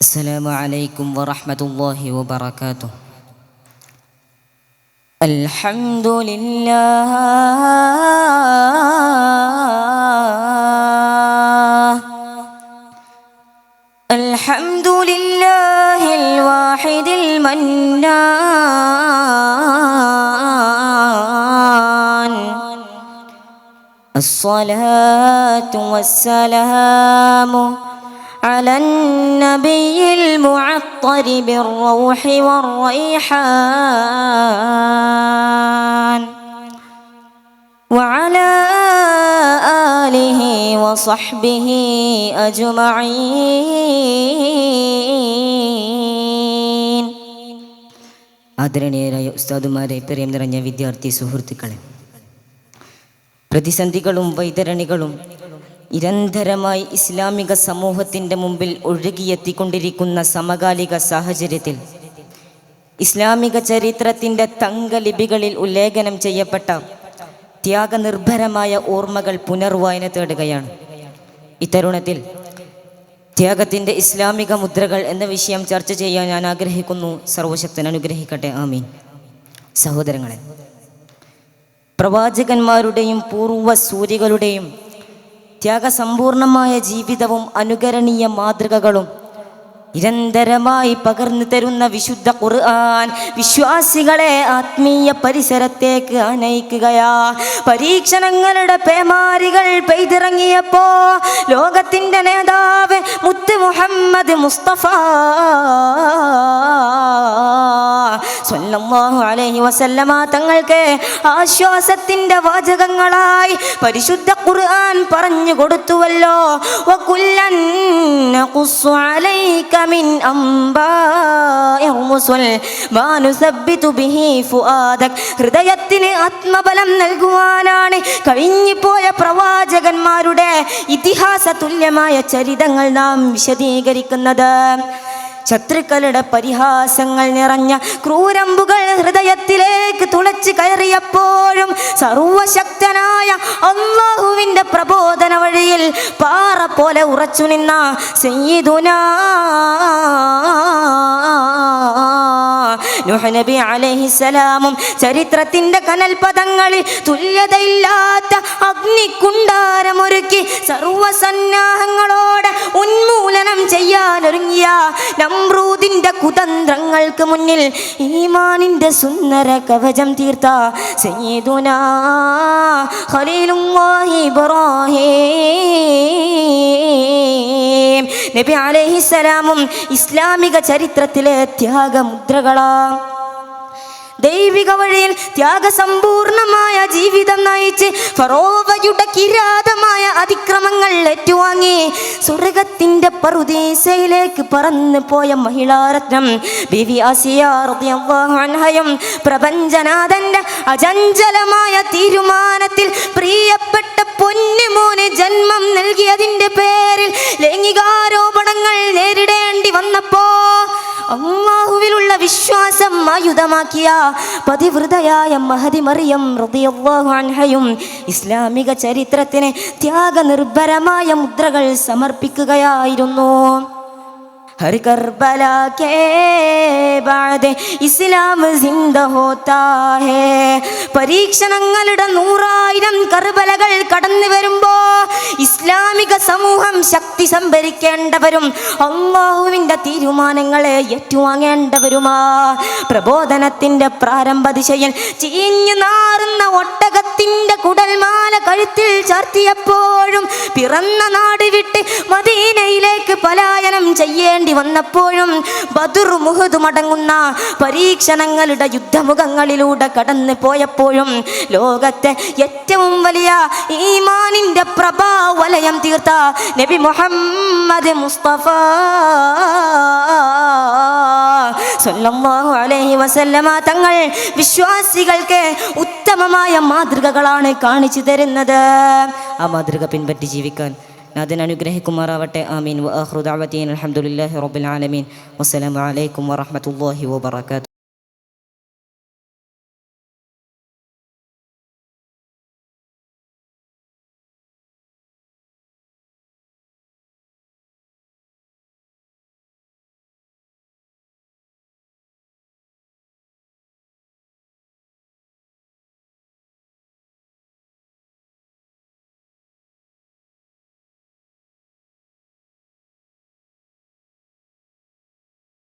السلام عليكم ورحمة الله وبركاته. الحمد لله الحمد لله الواحد المنان. الصلاة والسلام على النبي المعطر بالروح والريحان وعلى آله وصحبه أجمعين. ആദരണീയരായ ഉസ്താദുമാരെ, പ്രിയം നിറഞ്ഞ വിദ്യാർത്ഥി സുഹൃത്തുക്കളെ, പ്രതിസന്ധികളും വൈതരണികളും നിരന്തരമായി ഇസ്ലാമിക സമൂഹത്തിൻ്റെ മുമ്പിൽ ഒഴുകിയെത്തിക്കൊണ്ടിരിക്കുന്ന സമകാലിക സാഹചര്യത്തിൽ ഇസ്ലാമിക ചരിത്രത്തിൻ്റെ തങ്കലിപികളിൽ ഉല്ലേഖനം ചെയ്യപ്പെട്ട ത്യാഗനിർഭരമായ ഓർമ്മകൾ പുനർവായന തേടുകയാണ്. ഇത്തരുണത്തിൽ ത്യാഗത്തിൻ്റെ ഇസ്ലാമിക മുദ്രകൾ എന്ന വിഷയം ചർച്ച ചെയ്യാൻ ഞാൻ ആഗ്രഹിക്കുന്നു. സർവശക്തൻ അനുഗ്രഹിക്കട്ടെ, ആമീൻ. സഹോദരങ്ങളെ, പ്രവാചകന്മാരുടെയും പൂർവ്വസൂരികളുടെയും ത്യാഗസമ്പൂർണമായ ജീവിതവും അനുകരണീയ മാതൃകകളും നിരന്തരമായി പകർന്നു തരുന്ന വിശുദ്ധ ഖുർആൻ വിശ്വാസികളെ ആത്മീയ പരിസരത്തേക്ക് അനയിക്കുകയാ. പരീക്ഷണങ്ങളുടെ പേമാരികൾ പെയ്തിറങ്ങിയപ്പോ ലോകത്തിന്റെ നേതാവ് മുത്ത് മുഹമ്മദ് മുസ്തഫ സ്വല്ലല്ലാഹു അലൈഹി വസല്ലമ തങ്ങൾക്ക് ആശ്വാസത്തിന്റെ വാചകങ്ങളായി പരിശുദ്ധ ഖുർആൻ പറഞ്ഞു കൊടുത്തുവല്ലോ. വകുല്ലൻ നഖുസ്സു അലൈക മിൻ അംബാഇർ റുസുൽ മാ നുസബ്ബിതു ബിഹി ഫുആദക്. ഹൃദയത്തിന് ആത്മബലം നൽകുവാനാണ് കഴിഞ്ഞുപോയ പ്രവാചകന്മാരുടെ ഇതിഹാസ തുല്യമായ ചരിതങ്ങൾ നാം വിശദീകരിക്കുന്നത്. ശത്രുക്കളുടെ പരിഹാസങ്ങൾ നിറഞ്ഞ ക്രൂരമ്പുകൾ ഹൃദയത്തിലേക്ക് തുളച്ച് കയറിയപ്പോഴും സർവശക്തനായ അല്ലാഹുവിൻ്റെ പ്രബോധന വഴിയിൽ പാറ പോലെ ഉറച്ചു നിന്ന സയ്യിദുനാ നൂഹ് നബി അലൈഹിസ്സലാമും ചരിത്രത്തിൻ്റെ കനൽപദങ്ങളിൽ തുല്യതയില്ലാത്ത അഗ്നികുണ്ടാരമൊരുക്കി സർവസന്നാഹങ്ങളോടെ ഉന്മൂലനം ചെയ്യാനൊരുങ്ങിയ നമ്രൂദിന്റെ കുതന്ത്രങ്ങൾക്ക് മുന്നിൽ ഈമാനിന്റെ സുന്ദര കവചം തീർത്ത സയ്യിദുനാ ഖലീലുല്ലാഹി ഇബ്രാഹീം നബി അലൈഹിസ്സലാമും ഇസ്ലാമിക ചരിത്രത്തിലെ ത്യാഗമുദ്രകളാ. ദൈവിക വഴിയിൽ ത്യാഗസമ്പൂർണമായ ജീവിതം നയിച്ച് ഫറോവയുടെ കിരാതമായ അതിക്രമങ്ങൾ ഏറ്റുവാങ്ങി സ്വർഗത്തിന്റെ പറുദീസയിലേക്ക് പറന്നു പോയ മഹിളാരത്നം ബീവി ആസിയ റളിയല്ലാഹു അൻഹയും പ്രപഞ്ചനാഥന്റെ അചഞ്ചലമായ തീരുമാനത്തിൽ പ്രിയപ്പെട്ട പൊന്നുമോന് ജന്മം നൽകിയതിന്റെ പേരിൽ ലൈംഗികാരോപണങ്ങൾ നേരിടേണ്ടി വന്നപ്പോ അല്ലാഹുവിലുള്ള വിശ്വാസം ആയുധമാക്കിയ പതിവ്രതയായ മഹദി മറിയം റളിയല്ലാഹു അൻഹയും ഇസ്ലാമിക ചരിത്രത്തിന് ത്യാഗനിർഭരമായ മുദ്രകൾ സമർപ്പിക്കുകയായിരുന്നു. हर करबला के बाद ഇസ്ലാം സിന്ദ ഹോത്താ ഹേ. പരീക്ഷണങ്ങളുടെ 100,000 കർബലകൾ കടന്നു വരുമ്പോ ഇസ്ലാമിക സമൂഹം ശക്തി സംഭരിക്കേണ്ടവരും അല്ലാഹുവിൻ്റെ തീരുമാനങ്ങളെ ഏറ്റുവാങ്ങേണ്ടവരുമാ. പ്രബോധനത്തിന്റെ പ്രാരംഭ ദിശയിൽ ചീഞ്ഞു നാറുന്ന ഒട്ടകത്തിന്റെ കുടൽമാല കഴുത്തിൽ ചാർത്തിയപ്പോഴും പിറന്ന നാട് വിട്ട് മദീനയിലേക്ക് പലായനം ചെയ്യേണ്ടി വന്നപ്പോഴും ബദർ മുഹദ് മടങ്ങുന്ന പരീക്ഷണങ്ങളുടെ യുദ്ധമുഖങ്ങളിലൂടെ കടന്നു പോയപ്പോഴും ലോകത്തെ ഏറ്റവും വലിയ ഈമാനിന്റെ പ്രഭാവലയം തീർത്ത നബി മുഹമ്മദ് മുസ്തഫ സ്വല്ലല്ലാഹു അലൈഹി വസല്ലമ തങ്ങൾ വിശ്വാസികൾക്ക് ഉത്തമമായ മാതൃകകളാണ് കാണിച്ചു തരുന്നത്. ആ മാതൃക പിൻപറ്റി ജീവിക്കാൻ നാഥൻ അനുഗ്രഹിക്കുമാറാവട്ടെ, ആമീൻ. വആഖിറു ദഅവതീന അൽഹംദുലില്ലാഹി റബ്ബിൽ ആലമീൻ. വസ്സലാമു അലൈക്കും വറഹ്മത്തുള്ളാഹി വബറകാതുഹു.